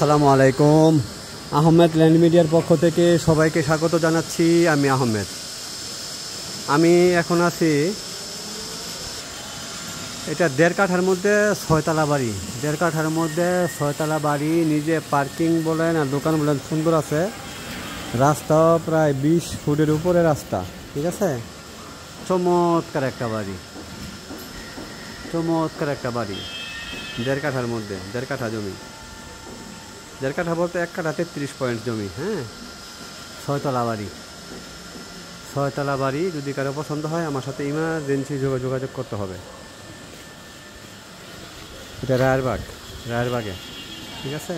আসসালামু আলাইকুম। আহমেদ ল্যান্ড মিডিয়ার পক্ষ থেকে সবাইকে স্বাগত জানাচ্ছি। আমি আহমেদ। আমি এখন আছি, এটা 1.5 কাঠার মধ্যে 6তলা বাড়ি। 1.5 কাঠার মধ্যে 6তলা বাড়ি, নিজে পার্কিং বলেন আর দোকান বলেন সুন্দর আছে। রাস্তাও প্রায় 20 ফুটের উপরে রাস্তা, ঠিক আছে। চমৎকার একটা বাড়ি, চমৎকার একটা বাড়ি। 1.5 কাঠার মধ্যে 1.5 কাঠা জমি। 1.5 কাঠা বলতে 1 কাঠা 33 পয়েন্ট জমি। হ্যাঁ, 6তলা বাড়ি। 6তলা বাড়ি যদি কারো পছন্দ হয় আমার সাথে ইমার্জেন্সি যোগাযোগ করতে হবে। এটা রায়েরবাগে, ঠিক আছে।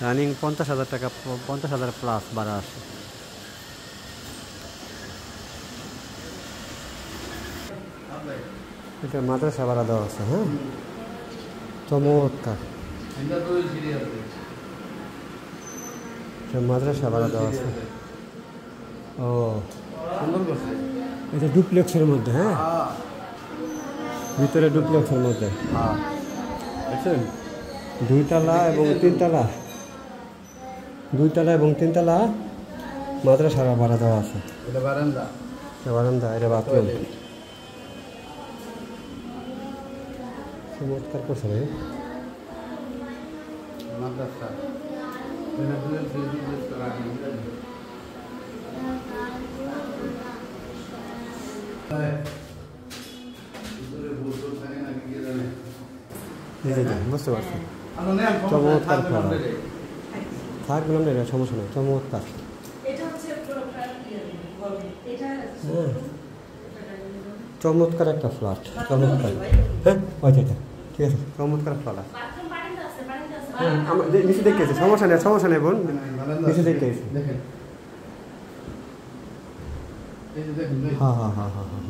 রানিং 50,000 টাকা, 50,000 প্লাস ভাড়া আছে। এটা মাদ্রাসা ভাড়া দেওয়া আছে। হ্যাঁ, চমৎকার মাদ্রাসা ভাড়া দেওয়া আছে। ও, এটা ডুপ্লেক্সের মধ্যে। হ্যাঁ, ভিতরে ডুপ্লেক্সের মধ্যে। দেখছেন, 2 তলা এবং 3 তলা, 2 তলা এবং 3 তলা মাদ্রাসা ভাড়া দেওয়া আছে। এটা বারান্দা, এটা বাথরুম। চমৎকার করছে রে মাদ্রাসা। বুঝতে পারছি, চমৎকার খাবার। থাক বললাম না, এটা সমস্যা নেই, চমৎকার। হ্যাঁ, চমৎকার একটা ফ্ল্যাট, চমৎকার। হ্যাঁ, ওইটা ঠিক আছে, চমৎকার ফ্ল্যাট। হ্যাঁ, আমার নিচে দেখতেছি, সমস্যা নেই বোন, নিচে দেখতেছি। হ্যাঁ,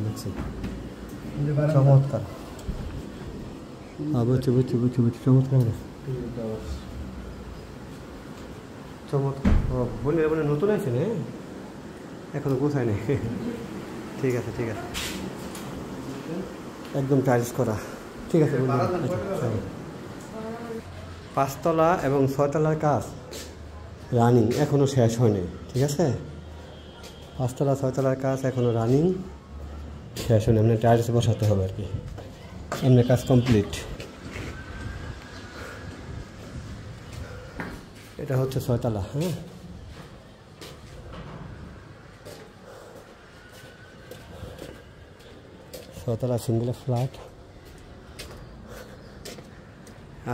দেখছি, চমৎকার। বুঝছি, চমৎকার চমৎকার। ও বলি মানে নতুন আছে না, এখনো গোছায় নেই। ঠিক আছে, একদম টাইলস করা, ঠিক আছে। 5 তলা এবং 6 তলার কাজ রানিং, এখনও শেষ হয়নি, ঠিক আছে। 5 তলা 6 তলার কাজ এখনও রানিং, শেষ হয়নি। এমনি টাইলস বসাতে হবে আর কি, এমনি কাজ কমপ্লিট। এটা হচ্ছে 6 তলা। হ্যাঁ, ছয়তলা সিঙ্গেল ফ্ল্যাট।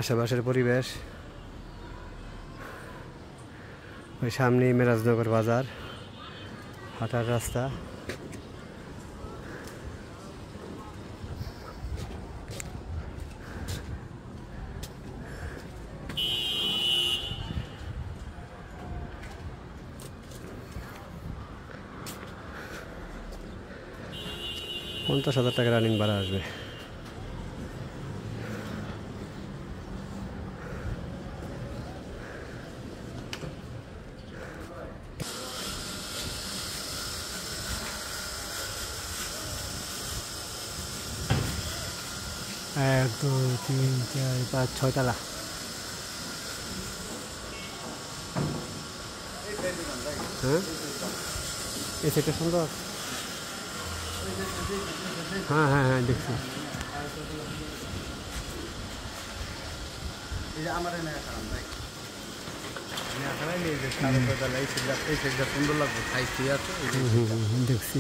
আশেপাশের পরিবেশ, ওই সামনেই মেরাজনগর বাজার, হাঁটার রাস্তা। $50,000 টাকা রানিং ভাড়া আসবে। এক, 2, 3, 4, 5, 6 তলা। হ্যাঁ, এই সেটা সুন্দর। হ্যাঁ, দেখছি। সুন্দর লাগবে, দেখছি।